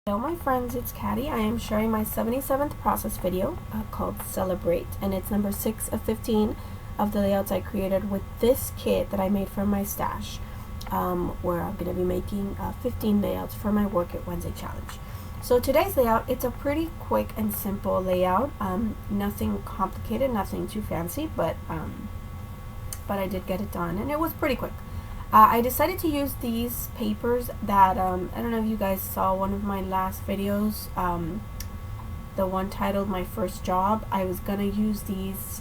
Hello my friends, it's Caddy. I am sharing my 77th process video called Celebrate, and it's number 6 of 15 of the layouts I created with this kit that I made from my stash, where I'm going to be making 15 layouts for my Work It Wednesday challenge. So today's layout, it's a pretty quick and simple layout, nothing complicated, nothing too fancy, but I did get it done and it was pretty quick. I decided to use these papers that, I don't know if you guys saw one of my last videos, the one titled My First Job. I was going to use these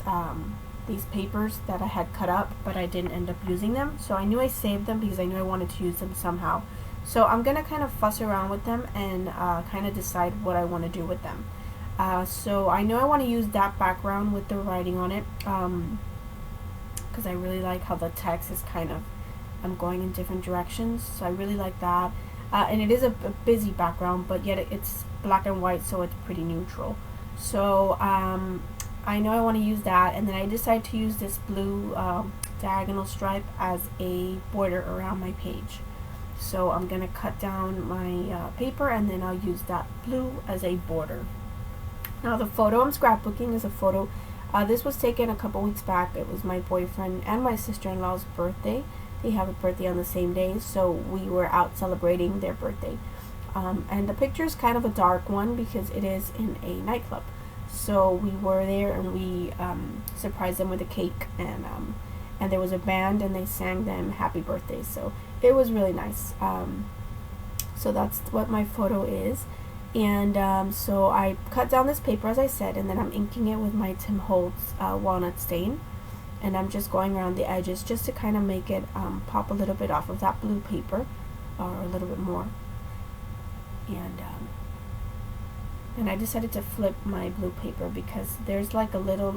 papers that I had cut up, but I didn't end up using them. So I knew I saved them because I knew I wanted to use them somehow. So I'm going to kind of fuss around with them and kind of decide what I want to do with them. So I know I want to use that background with the writing on it, because I really like how the text is kind of going in different directions, so I really like that. And it is a busy background, but yet it's black and white, so it's pretty neutral. So I know I want to use that, and then I decided to use this blue diagonal stripe as a border around my page. So I'm going to cut down my paper, and then I'll use that blue as a border. Now the photo I'm scrapbooking is a photo. This was taken a couple weeks back. It was my boyfriend and my sister-in-law's birthday. They have a birthday on the same day, so we were out celebrating their birthday. And the picture is kind of a dark one because it is in a nightclub. So we were there and we surprised them with a cake, and there was a band and they sang them happy birthday. So it was really nice. So that's what my photo is. And so I cut down this paper, as I said, and then I'm inking it with my Tim Holtz walnut stain. And I'm just going around the edges just to kind of make it pop a little bit off of that blue paper, or a little bit more. And I decided to flip my blue paper because there's like a little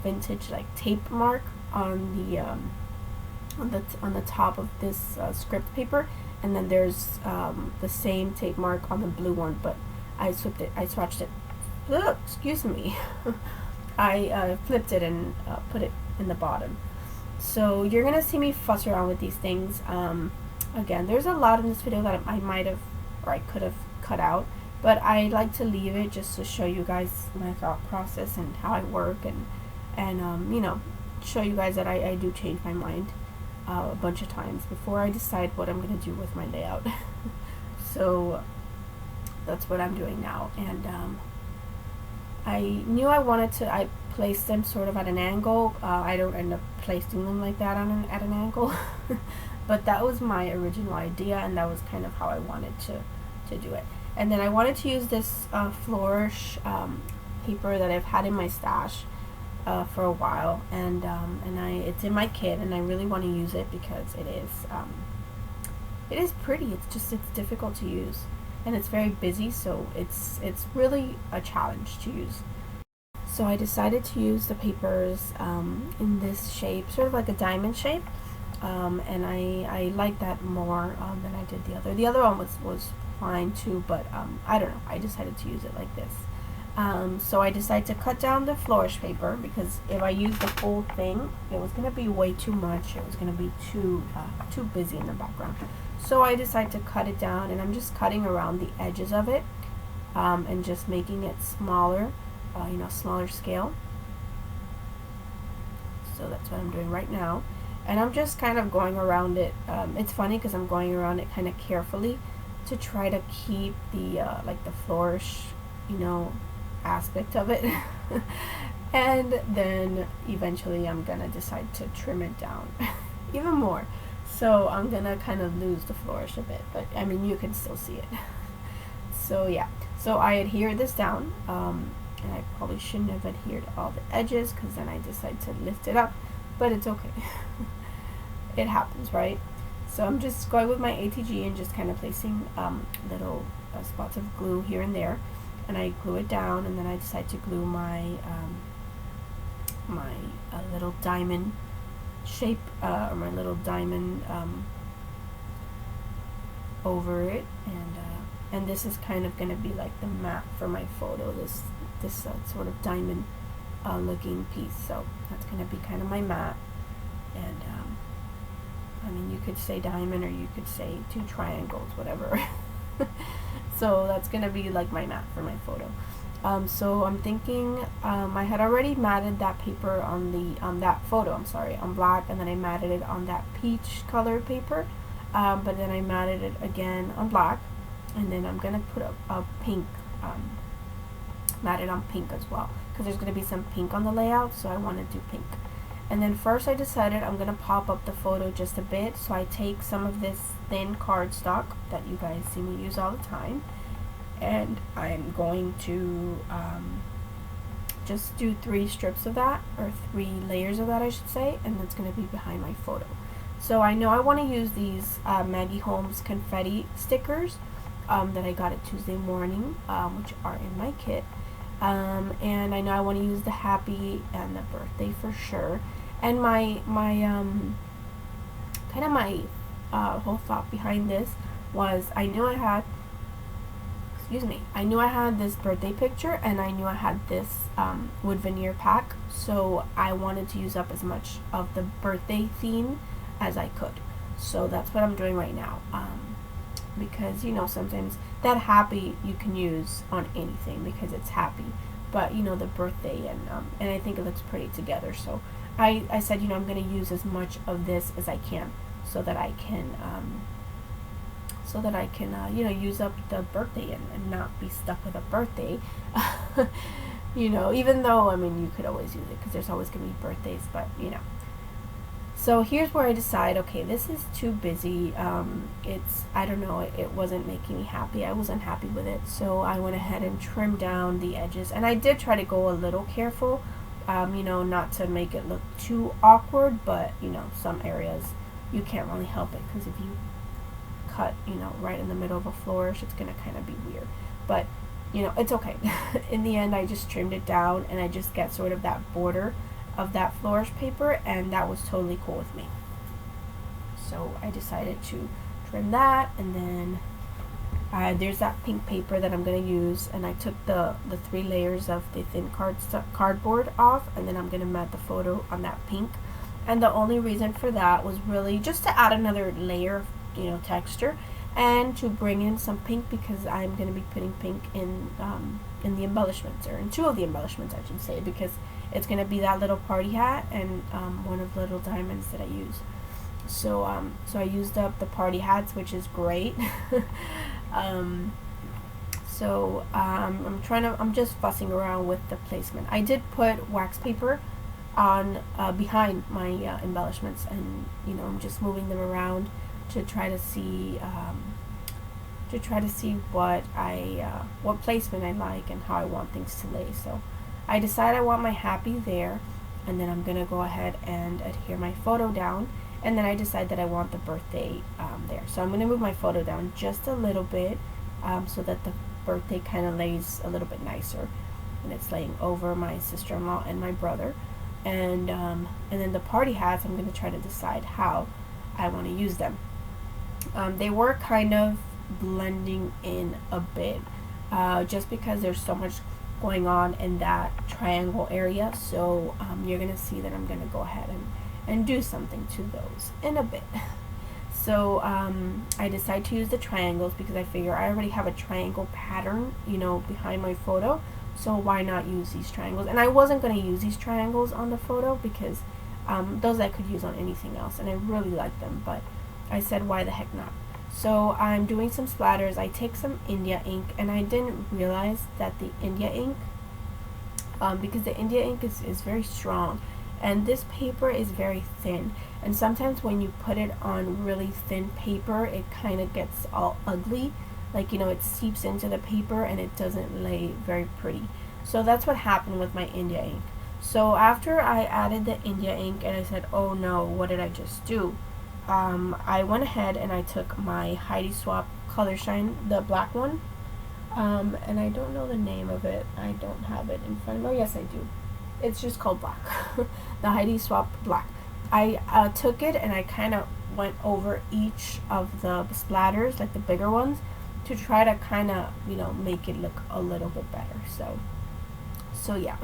vintage tape mark on the top of this script paper, and then there's the same tape mark on the blue one, but I swatched it. Ugh, excuse me. I flipped it and put it in the bottom. So you're gonna see me fuss around with these things. Again, there's a lot in this video that I might have, or I could have cut out, but I like to leave it just to show you guys my thought process and how I work, and you know, show you guys that I do change my mind a bunch of times before I decide what I'm gonna do with my layout. So that's what I'm doing now. And I knew I wanted to, I placed them sort of at an angle. I don't end up placing them like that at an angle. But that was my original idea, and that was kind of how I wanted to do it. And then I wanted to use this flourish paper that I've had in my stash for a while, and it's in my kit, and I really want to use it because it is pretty. It's difficult to use. And it's very busy, so it's really a challenge to use. So I decided to use the papers in this shape, sort of like a diamond shape, and I like that more than I did the other. The other one was fine too, but I don't know, I decided to use it like this. So I decided to cut down the flourish paper because if I used the full thing, it was going to be way too much. It was going to be too busy in the background. So I decided to cut it down, and I'm just cutting around the edges of it, and just making it smaller, smaller scale. So that's what I'm doing right now, and I'm just kind of going around it. It's funny because I'm going around it kind of carefully to try to keep the the flourish, aspect of it. And then eventually I'm gonna decide to trim it down even more. So I'm gonna kind of lose the flourish a bit, but I mean, you can still see it. So yeah, so I adhered this down, and I probably shouldn't have adhered all the edges because then I decided to lift it up, but it's okay. It happens, right? So I'm just going with my ATG and just kind of placing little spots of glue here and there, and I glue it down, and then I decide to glue my little diamond shape, or my little diamond over it, and this is kind of going to be like the map for my photo, this sort of diamond looking piece. So that's going to be kind of my map. And I mean, you could say diamond, or you could say two triangles, whatever. So that's gonna be like my mat for my photo. So I'm thinking, I had already matted that paper on the that photo, I'm sorry, on black, and then I matted it on that peach colored paper, but then I matted it again on black, and then I'm gonna put a pink, matted on pink as well, because there's gonna be some pink on the layout, so I want to do pink. And then first I decided I'm gonna pop up the photo just a bit, so I take some of this thin cardstock that you guys see me use all the time, and I'm going to just do 3 strips of that, or 3 layers of that I should say, and that's going to be behind my photo. So I know I want to use these Maggie Holmes confetti stickers that I got at Tuesday morning, which are in my kit, and I know I want to use the happy and the birthday for sure. And my whole thought behind this was I knew I had this birthday picture, and I knew I had this wood veneer pack, so I wanted to use up as much of the birthday theme as I could. So that's what I'm doing right now, because you know, sometimes that happy you can use on anything because it's happy, but you know, the birthday, and I think it looks pretty together. So I said, you know, I'm going to use as much of this as I can, so that I can you know, use up the birthday and not be stuck with a birthday. You know, even though, I mean, you could always use it because there's always going to be birthdays, but you know. So here's where I decide, okay, this is too busy. I don't know, it wasn't making me happy. I wasn't happy with it, so I went ahead and trimmed down the edges. And I did try to go a little careful, you know, not to make it look too awkward, but you know, some areas you can't really help it, because if you cut, you know, right in the middle of a flourish, it's gonna kind of be weird, but you know, it's okay. In the end, I just trimmed it down, and I just get sort of that border of that flourish paper, and that was totally cool with me. So I decided to trim that, and then there's that pink paper that I'm gonna use, and I took the 3 layers of the thin cardboard off, and then I'm gonna mat the photo on that pink. And the only reason for that was really just to add another layer of, you know, texture, and to bring in some pink, because I'm going to be putting pink in the embellishments, or in 2 of the embellishments I should say, because it's going to be that little party hat and one of the little diamonds that I use. So so I used up the party hats, which is great. I'm just fussing around with the placement. I did put wax paper on behind my embellishments, and you know, I'm just moving them around to try to see what placement I like and how I want things to lay. So I decide I want my happy there, and then I'm gonna go ahead and adhere my photo down, and then I decide that I want the birthday there. So I'm gonna move my photo down just a little bit, so that the birthday kind of lays a little bit nicer, and it's laying over my sister-in-law and my brother. And then the party hats, I'm gonna try to decide how I want to use them. They were kind of blending in a bit, just because there's so much going on in that triangle area. So you're gonna see that I'm gonna go ahead and do something to those in a bit. So I decided to use the triangles because I figure I already have a triangle pattern, you know, behind my photo, so why not use these triangles? And I wasn't going to use these triangles on the photo because those I could use on anything else, and I really like them, but I said why the heck not. So I'm doing some splatters. I take some India ink, and I didn't realize that the India ink, because the India ink is very strong, and this paper is very thin, and sometimes when you put it on really thin paper, it kind of gets all ugly, like, you know, it seeps into the paper and it doesn't lay very pretty. So that's what happened with my India ink. So after I added the India ink and I said, oh no, what did I just do? I went ahead and I took my Heidi Swapp Color Shine, the black one, and I don't know the name of it. I don't have it in front of me. Oh yes, I do. It's just called black. The Heidi Swapp black. I took it and I kind of went over each of the splatters, like the bigger ones, to try to kind of, you know, make it look a little bit better. So yeah,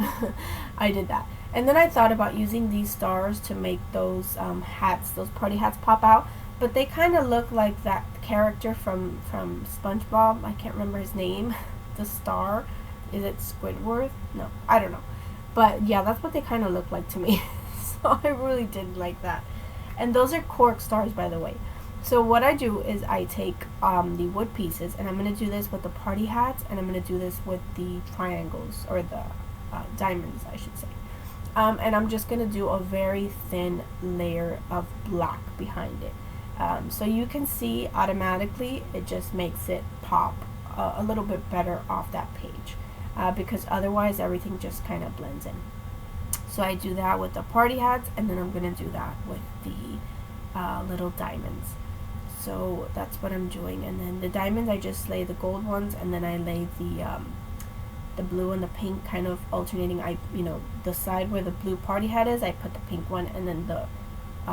I did that. And then I thought about using these stars to make those hats, those party hats, pop out. but they kind of look like that character from SpongeBob. I can't remember his name. The star. Is it Squidward? No, I don't know. But yeah, that's what they kind of look like to me. So I really did like that. And those are cork stars, by the way. So what I do is I take the wood pieces, and I'm going to do this with the party hats, and I'm going to do this with the triangles, or the diamonds, I should say. And I'm just going to do a very thin layer of black behind it. So you can see automatically it just makes it pop a little bit better off that page, because otherwise everything just kind of blends in. So I do that with the party hats, and then I'm going to do that with the little diamonds. So that's what I'm doing. And then the diamonds, I just lay the gold ones, and then I lay the blue and the pink kind of alternating. The side where the blue party hat is, I put the pink one, and then the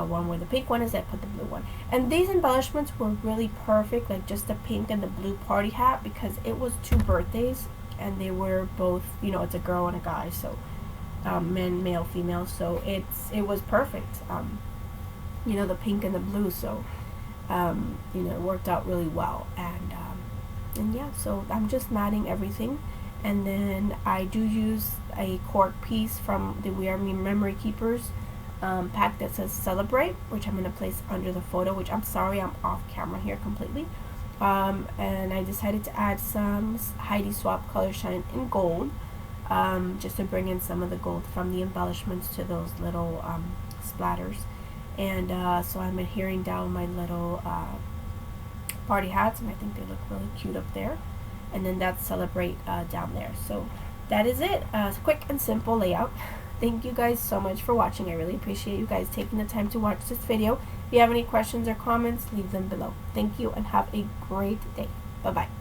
one where the pink one is, I put the blue one. And these embellishments were really perfect, like just the pink and the blue party hat, because it was 2 birthdays, and they were both, it's a girl and a guy, so male, female, so it was perfect. The pink and the blue, so it worked out really well. And yeah, so I'm just matting everything. And then I do use a cork piece from the We Are Memory Keepers pack that says Celebrate, which I'm going to place under the photo, which I'm sorry, I'm off camera here completely. And I decided to add some Heidi Swap Color Shine in gold, just to bring in some of the gold from the embellishments to those little splatters. And so I'm adhering down my little party hats, and I think they look really cute up there. And then that's Celebrate down there. So that is it. Quick and simple layout. Thank you guys so much for watching. I really appreciate you guys taking the time to watch this video. If you have any questions or comments, leave them below. Thank you, and have a great day. Bye-bye.